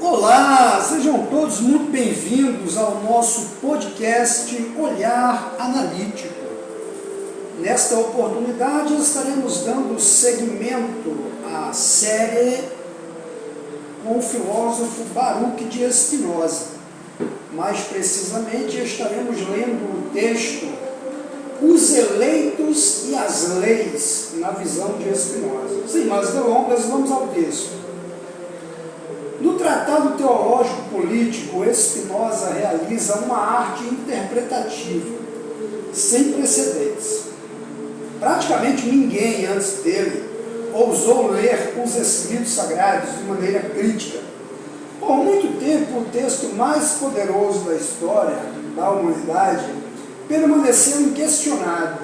Olá, sejam todos muito bem-vindos ao nosso podcast Olhar Analítico. Nesta oportunidade estaremos dando seguimento à série com o filósofo Baruch de Spinoza. Mais precisamente estaremos lendo o texto Os Eleitos e as Leis, na visão de Spinoza. Sem mais delongas, vamos ao texto. No Tratado Teológico Político, Spinoza realiza uma arte interpretativa, sem precedentes. Praticamente ninguém antes dele ousou ler os escritos sagrados de maneira crítica. Por muito tempo, o texto mais poderoso da história da humanidade permaneceu inquestionado.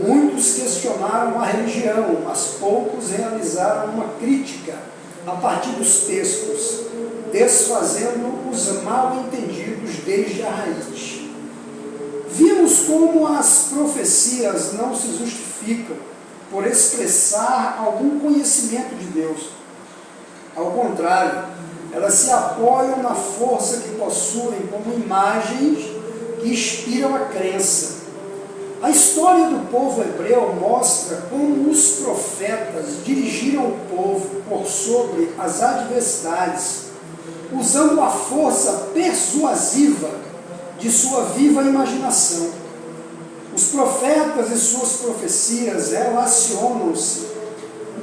Muitos questionaram a religião, mas poucos realizaram uma crítica a partir dos textos, desfazendo os mal-entendidos desde a raiz. Vimos como as profecias não se justificam por expressar algum conhecimento de Deus. Ao contrário, elas se apoiam na força que possuem como imagens que inspiram a crença. A história do povo hebreu mostra como os profetas dirigiram o povo por sobre as adversidades, usando a força persuasiva de sua viva imaginação. Os profetas e suas profecias relacionam-se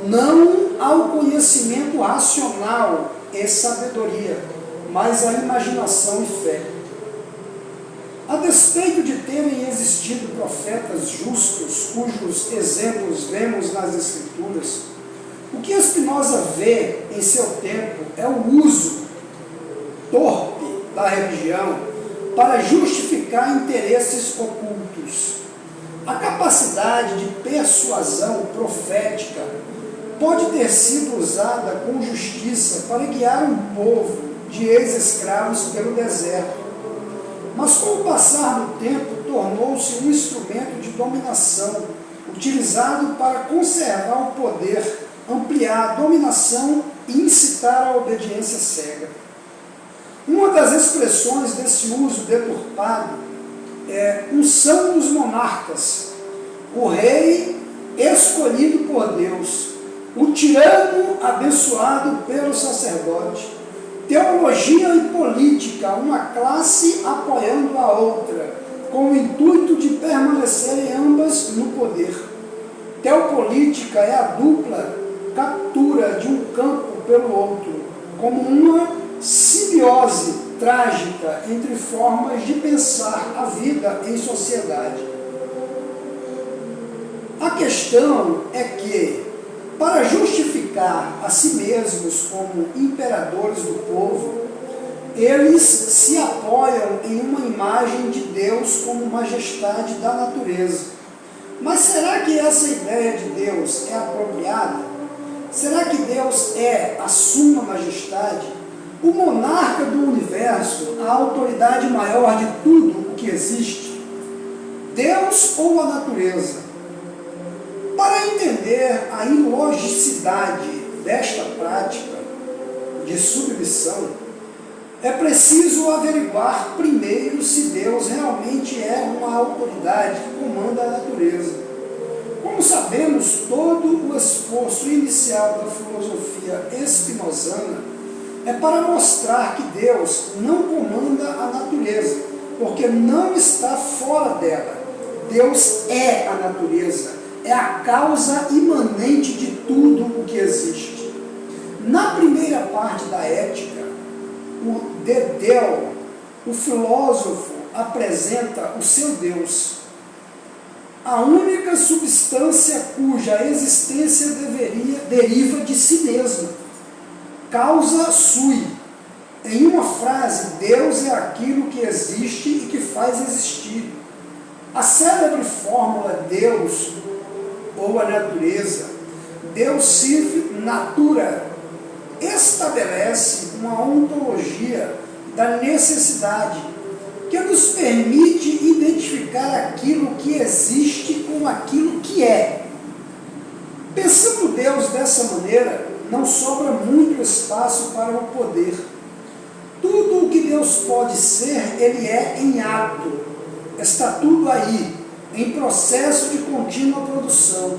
não ao conhecimento racional e sabedoria, mas à imaginação e fé. A despeito de terem existido profetas justos, cujos exemplos vemos nas Escrituras, o que Spinoza vê em seu tempo é o uso torpe da religião para justificar interesses ocultos. A capacidade de persuasão profética pode ter sido usada com justiça para guiar um povo de ex-escravos pelo deserto. Mas com o passar do tempo, tornou-se um instrumento de dominação, utilizado para conservar o poder, ampliar a dominação e incitar a obediência cega. Uma das expressões desse uso deturpado é unção dos monarcas, o rei escolhido por Deus, o tirano abençoado pelo sacerdote. Teologia e política, uma classe apoiando a outra, com o intuito de permanecerem ambas no poder. Teopolítica é a dupla captura de um campo pelo outro, como uma simbiose trágica entre formas de pensar a vida em sociedade. A questão é que, para justificar a si mesmos como imperadores do povo, eles se apoiam em uma imagem de Deus como majestade da natureza. Mas será que essa ideia de Deus é apropriada? Será que Deus é a suma majestade, o monarca do universo, a autoridade maior de tudo o que existe? Deus ou a natureza? Para entender a ilogicidade desta prática de submissão, é preciso averiguar primeiro se Deus realmente é uma autoridade que comanda a natureza. Como sabemos, todo o esforço inicial da filosofia spinozana é para mostrar que Deus não comanda a natureza, porque não está fora dela. Deus é a natureza. É a causa imanente de tudo o que existe. Na primeira parte da Ética, o Dedel, o filósofo, apresenta o seu Deus, a única substância cuja existência deriva de si mesma, causa sui. Em uma frase, Deus é aquilo que existe e que faz existir. A célebre fórmula Deus ou a natureza, Deus sive natura, estabelece uma ontologia da necessidade que nos permite identificar aquilo que existe com aquilo que é. Pensando Deus dessa maneira, não sobra muito espaço para o poder. Deus pode ser, Ele é em ato. Está tudo aí, em processo de contínua produção.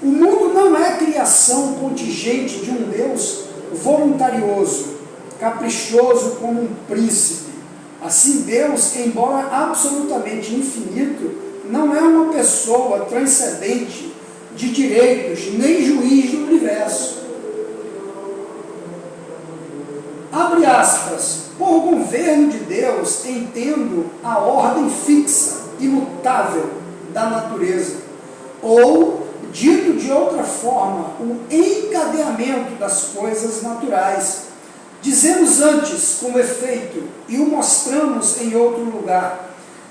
O mundo não é criação contingente de um Deus voluntarioso, caprichoso como um príncipe. Assim, Deus, embora absolutamente infinito, não é uma pessoa transcendente de direitos, nem juiz do universo. Abre aspas, por governo de Deus entendo a ordem fixa, imutável da natureza, ou, dito de outra forma, o encadeamento das coisas naturais. Dizemos antes, com efeito, e o mostramos em outro lugar,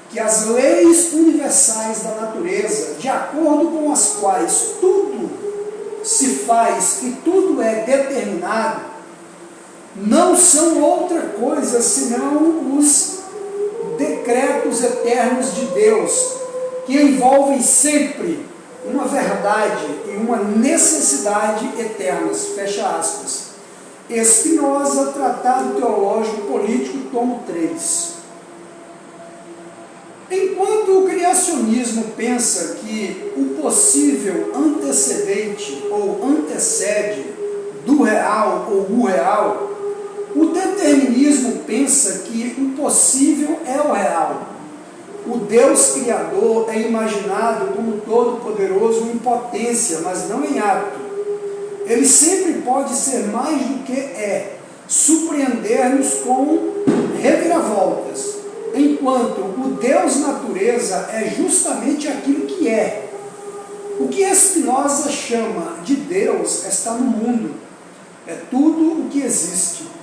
que as leis universais da natureza, de acordo com as quais tudo se faz e tudo é determinado, não são outra coisa senão os decretos eternos de Deus, que envolvem sempre uma verdade e uma necessidade eternas. Fecha aspas. Spinoza, Tratado Teológico Político, tomo 3. Enquanto o criacionismo pensa que o possível antecedente ou antecede do real ou o real, o determinismo pensa que o possível é o real. O Deus Criador é imaginado como todo-poderoso em potência, mas não em ato. Ele sempre pode ser mais do que é, surpreender-nos com reviravoltas, enquanto o Deus natureza é justamente aquilo que é. O que Spinoza chama de Deus está no mundo, é tudo o que existe.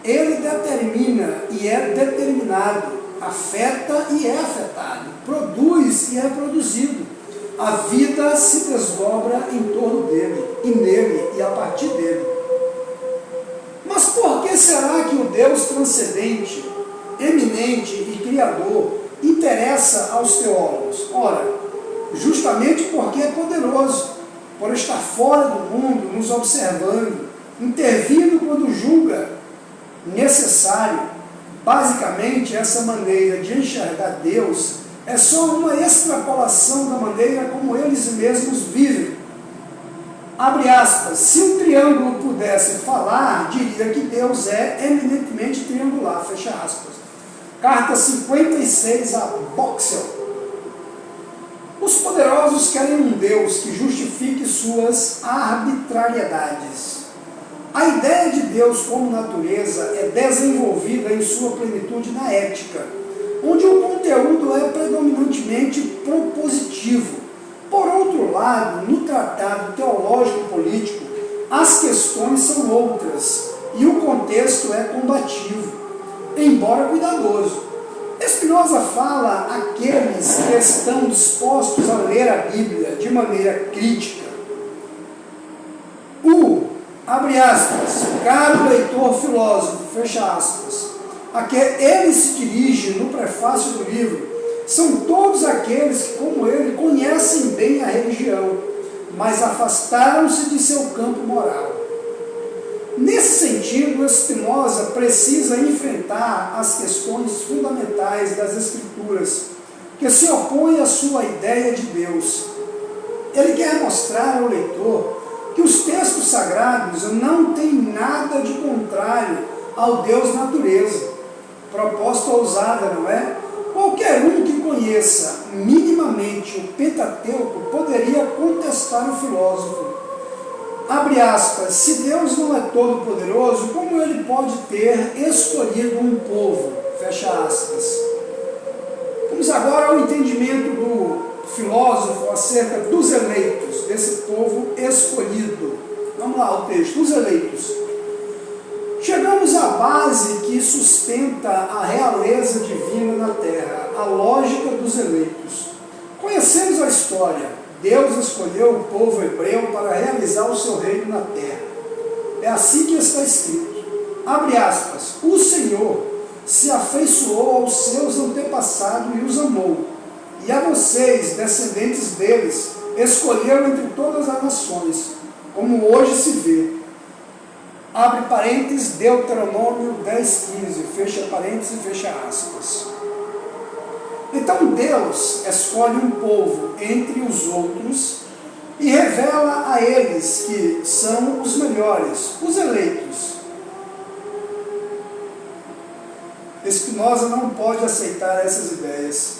Ele determina e é determinado, afeta e é afetado, produz e é produzido. A vida se desdobra em torno dele, e nele e a partir dele. Mas por que será que o Deus transcendente, eminente e criador interessa aos teólogos? Ora, justamente porque é poderoso, por estar fora do mundo, nos observando, intervindo quando julga necessário. Basicamente, essa maneira de enxergar Deus é só uma extrapolação da maneira como eles mesmos vivem. Abre aspas, se um triângulo pudesse falar, diria que Deus é eminentemente triangular, fecha aspas. Carta 56 a Boxel. Os poderosos querem um Deus que justifique suas arbitrariedades. A ideia de Deus como natureza é desenvolvida em sua plenitude na ética, onde o conteúdo é predominantemente propositivo. Por outro lado, no tratado teológico político, as questões são outras e o contexto é combativo, embora cuidadoso. Spinoza fala àqueles que estão dispostos a ler a Bíblia de maneira crítica. Abre aspas, caro leitor filósofo, fecha aspas, a que ele se dirige no prefácio do livro, são todos aqueles que, como ele, conhecem bem a religião, mas afastaram-se de seu campo moral. Nesse sentido, Spinoza precisa enfrentar as questões fundamentais das Escrituras, que se opõem à sua ideia de Deus. Ele quer mostrar ao leitor que os textos sagrados não têm nada de contrário ao Deus natureza. Proposta ousada, não é? Qualquer um que conheça minimamente o Pentateuco poderia contestar o filósofo. Abre aspas, se Deus não é todo poderoso, como ele pode ter escolhido um povo? Fecha aspas. Vamos agora ao entendimento do filósofo acerca dos eleitos, desse povo escolhido. Vamos lá, o texto, os eleitos. Chegamos à base que sustenta a realeza divina na terra, a lógica dos eleitos. Conhecemos a história. Deus escolheu o povo hebreu para realizar o seu reino na terra. É assim que está escrito. Abre aspas, o Senhor se afeiçoou aos seus antepassados e os amou. E a vocês, descendentes deles, escolheu entre todas as nações, como hoje se vê. abre parênteses, Deuteronômio 10:15, fecha parênteses e fecha aspas. Então Deus escolhe um povo entre os outros e revela a eles que são os melhores, os eleitos. Spinoza não pode aceitar essas ideias,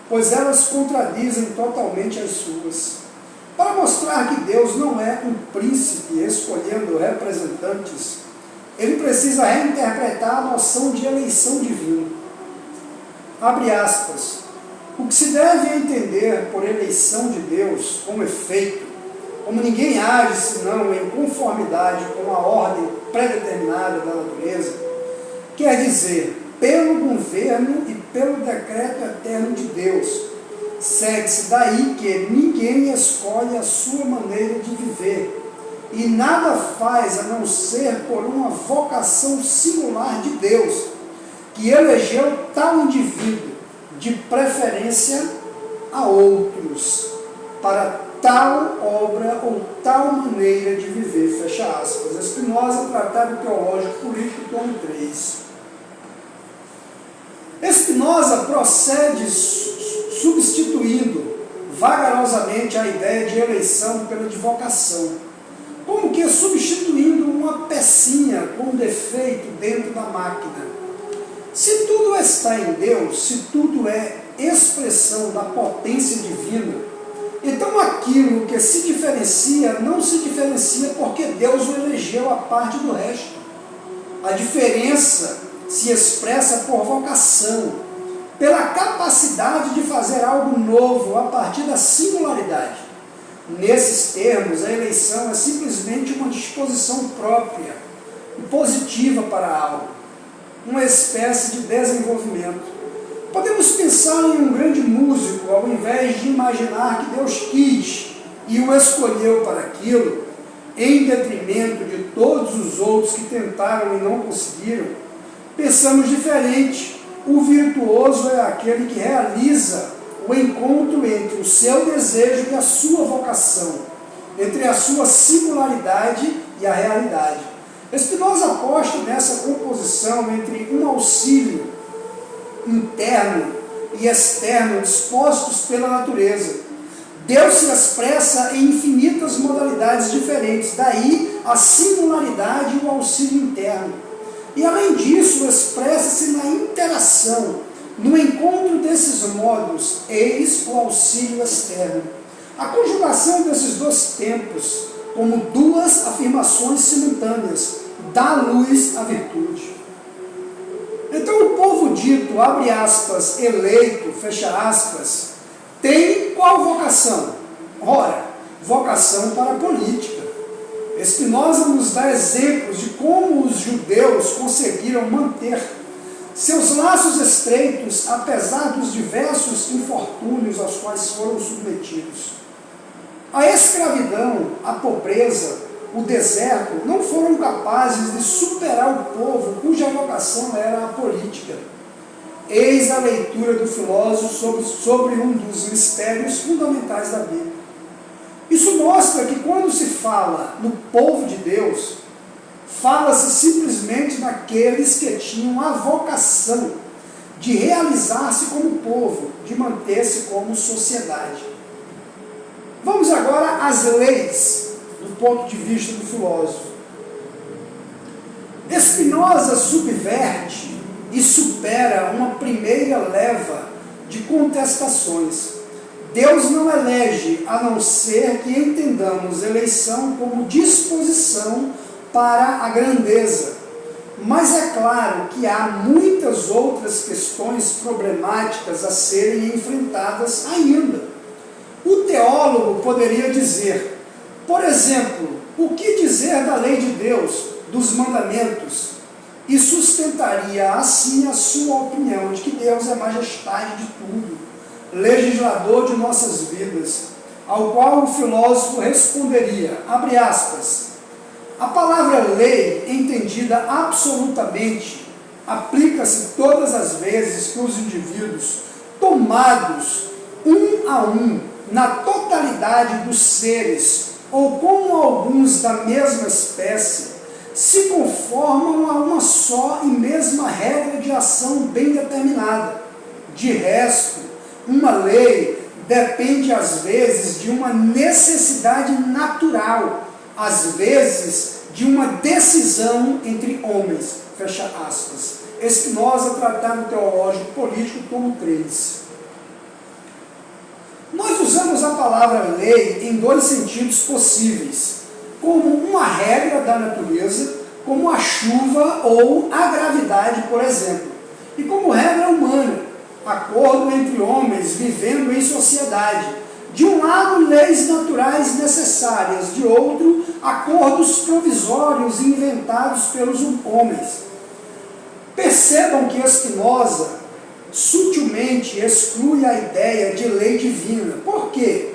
pois elas contradizem totalmente as suas. Para mostrar que Deus não é um príncipe escolhendo representantes, ele precisa reinterpretar a noção de eleição divina. Abre aspas. O que se deve entender por eleição de Deus, como efeito, como ninguém age senão em conformidade com a ordem predeterminada da natureza, quer dizer, pelo governo e pelo decreto eterno de Deus. Segue-se daí que ninguém escolhe a sua maneira de viver e nada faz a não ser por uma vocação singular de Deus, que elegeu tal indivíduo de preferência a outros para tal obra ou tal maneira de viver. Fecha aspas. Spinoza, Tratado Teológico Político, tomo 3. Spinoza procede substituindo vagarosamente a ideia de eleição pela de vocação, como que substituindo uma pecinha com defeito dentro da máquina. Se tudo está em Deus, se tudo é expressão da potência divina, então aquilo que se diferencia não se diferencia porque Deus o elegeu à parte do resto. A diferença se expressa por vocação, pela capacidade de fazer algo novo a partir da singularidade. Nesses termos, a eleição é simplesmente uma disposição própria e positiva para algo, uma espécie de desenvolvimento. Podemos pensar em um grande músico, ao invés de imaginar que Deus quis e o escolheu para aquilo, em detrimento de todos os outros que tentaram e não conseguiram. Pensamos diferente. O virtuoso é aquele que realiza o encontro entre o seu desejo e a sua vocação, entre a sua singularidade e a realidade. Spinoza aposta nessa composição entre um auxílio interno e externo dispostos pela natureza. Deus se expressa em infinitas modalidades diferentes, daí a singularidade e o auxílio interno. E além disso, expressa-se na interação, no encontro desses modos, eis o auxílio externo. A conjugação desses dois tempos, como duas afirmações simultâneas, dá luz à virtude. Então o povo dito, abre aspas, eleito, fecha aspas, tem qual vocação? Ora, vocação para a política. Spinoza nos dá exemplos de como os judeus conseguiram manter seus laços estreitos, apesar dos diversos infortúnios aos quais foram submetidos. A escravidão, a pobreza, o deserto não foram capazes de superar o povo cuja vocação era a política. Eis a leitura do filósofo sobre um dos mistérios fundamentais da Bíblia. Isso mostra que quando se fala no povo de Deus, fala-se simplesmente naqueles que tinham a vocação de realizar-se como povo, de manter-se como sociedade. Vamos agora às leis, do ponto de vista do filósofo. Spinoza subverte e supera uma primeira leva de contestações. Deus não elege, a não ser que entendamos eleição como disposição para a grandeza. Mas é claro que há muitas outras questões problemáticas a serem enfrentadas ainda. O teólogo poderia dizer, por exemplo, o que dizer da lei de Deus, dos mandamentos, e sustentaria assim a sua opinião de que Deus é majestade de tudo, legislador de nossas vidas, ao qual o filósofo responderia, abre aspas, a palavra lei, entendida absolutamente, aplica-se todas as vezes que os indivíduos, tomados um a um, na totalidade dos seres, ou como alguns da mesma espécie, se conformam a uma só e mesma regra de ação bem determinada. De resto, uma lei depende às vezes de uma necessidade natural, às vezes de uma decisão entre homens. Fecha aspas. Spinoza, Tratado Teológico Político, tomo 3. Nós usamos a palavra lei em dois sentidos possíveis, como uma regra da natureza, como a chuva ou a gravidade, por exemplo, e como regra humana, acordo entre homens vivendo em sociedade. De um lado, leis naturais necessárias, de outro, acordos provisórios inventados pelos homens. Percebam que Spinoza sutilmente exclui a ideia de lei divina. Por quê?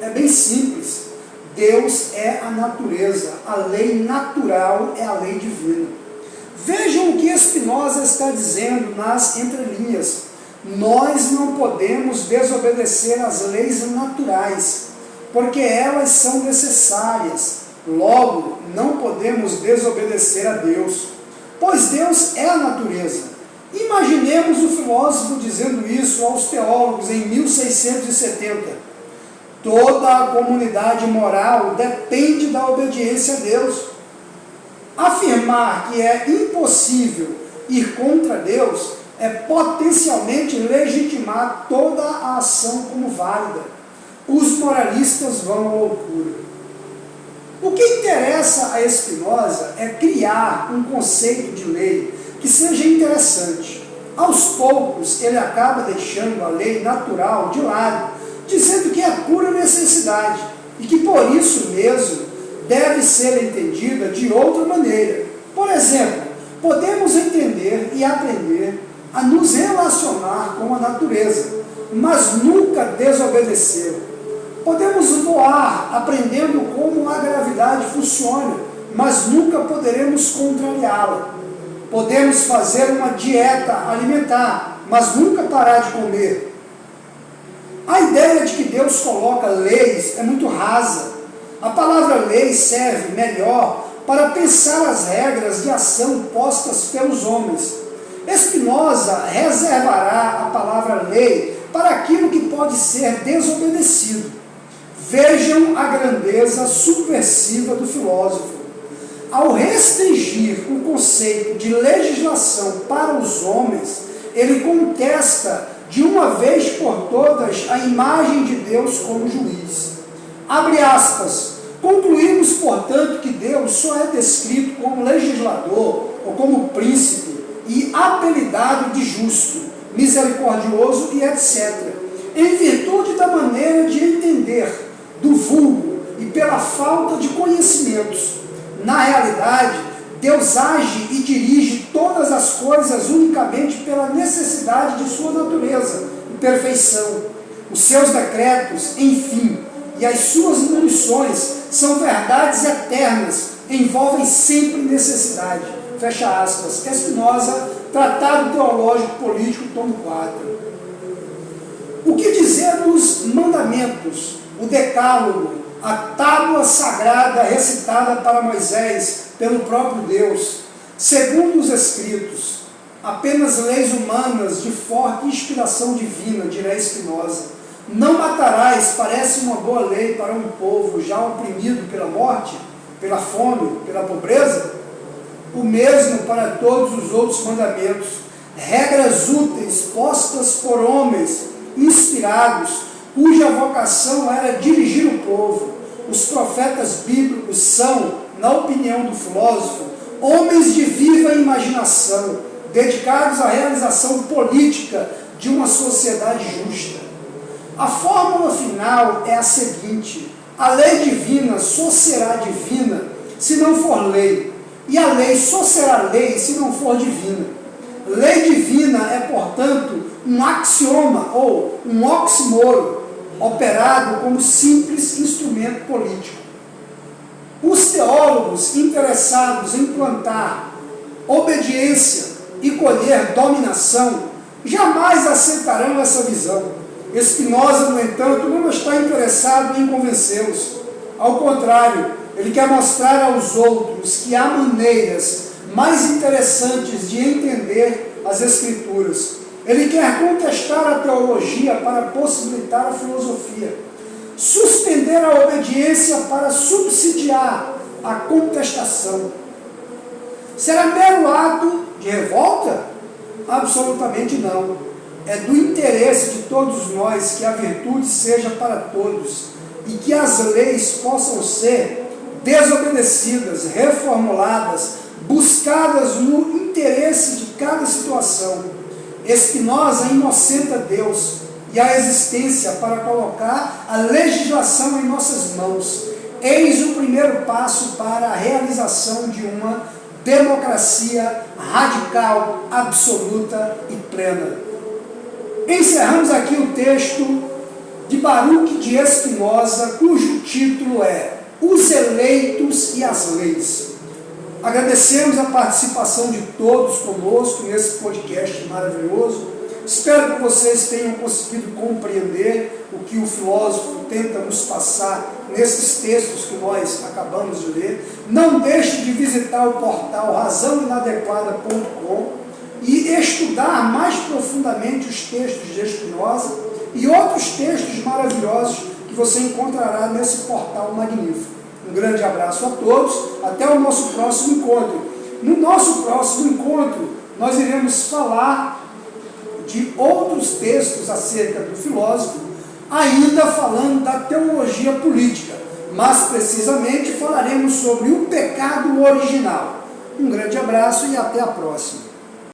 É bem simples. Deus é a natureza, a lei natural é a lei divina. Vejam o que Spinoza está dizendo nas entrelinhas. Nós não podemos desobedecer às leis naturais, porque elas são necessárias. Logo, não podemos desobedecer a Deus, pois Deus é a natureza. Imaginemos o filósofo dizendo isso aos teólogos em 1670. Toda a comunidade moral depende da obediência a Deus. Afirmar que é impossível ir contra Deus é potencialmente legitimar toda a ação como válida. Os moralistas vão à loucura. O que interessa a Spinoza é criar um conceito de lei que seja interessante. Aos poucos, ele acaba deixando a lei natural de lado, dizendo que é pura necessidade e que por isso mesmo deve ser entendida de outra maneira. Por exemplo, podemos entender e aprender a nos relacionar com a natureza, mas nunca desobedecê-la. Podemos voar aprendendo como a gravidade funciona, mas nunca poderemos contrariá-la. Podemos fazer uma dieta alimentar, mas nunca parar de comer. A ideia de que Deus coloca leis é muito rasa. A palavra lei serve melhor para pensar as regras de ação postas pelos homens. Spinoza reservará a palavra lei para aquilo que pode ser desobedecido. Vejam a grandeza subversiva do filósofo. Ao restringir o conceito de legislação para os homens, ele contesta de uma vez por todas a imagem de Deus como juiz. Abre aspas. Concluímos, portanto, que Deus só é descrito como legislador ou como príncipe e apelidado de justo, misericordioso e etc., em virtude da maneira de entender, do vulgo e pela falta de conhecimentos. Na realidade, Deus age e dirige todas as coisas unicamente pela necessidade de sua natureza e perfeição. Os seus decretos, enfim, e as suas munições são verdades eternas, envolvem sempre necessidade. Fecha aspas. Spinoza, Tratado Teológico Político, tomo 4. O que dizer dos mandamentos, o decálogo, a tábua sagrada recitada para Moisés pelo próprio Deus? Segundo os escritos, apenas leis humanas de forte inspiração divina, dirá Spinoza. Não matarás parece uma boa lei para um povo já oprimido pela morte, pela fome, pela pobreza? O mesmo para todos os outros mandamentos, regras úteis postas por homens inspirados, cuja vocação era dirigir o povo. Os profetas bíblicos são, na opinião do filósofo, homens de viva imaginação, dedicados à realização política de uma sociedade justa. A fórmula final é a seguinte: a lei divina só será divina se não for lei, e a lei só será lei se não for divina. Lei divina é, portanto, um axioma ou um oxímoro, operado como simples instrumento político. Os teólogos interessados em plantar obediência e colher dominação jamais aceitarão essa visão. Spinoza, no entanto, não está interessado em convencê-los. Ao contrário, Ele quer mostrar aos outros que há maneiras mais interessantes de entender as Escrituras. Ele quer contestar a teologia para possibilitar a filosofia, suspender a obediência para subsidiar a contestação. Será mero ato de revolta? Absolutamente não. É do interesse de todos nós que a virtude seja para todos e que as leis possam ser desobedecidas, reformuladas, buscadas no interesse de cada situação. Spinoza inocenta Deus e a existência para colocar a legislação em nossas mãos. Eis o primeiro passo para a realização de uma democracia radical, absoluta e plena. Encerramos aqui o texto de Baruch de Spinoza, cujo título é Os Eleitos e as Leis. Agradecemos a participação de todos conosco nesse podcast maravilhoso. Espero que vocês tenham conseguido compreender o que o filósofo tenta nos passar nesses textos que nós acabamos de ler. Não deixe de visitar o portal razãoinadequada.com e estudar mais profundamente os textos de Spinoza e outros textos maravilhosos que você encontrará nesse portal magnífico. Um grande abraço a todos, até o nosso próximo encontro. No nosso próximo encontro, nós iremos falar de outros textos acerca do filósofo, ainda falando da teologia política, mas precisamente falaremos sobre o pecado original. Um grande abraço e até a próxima.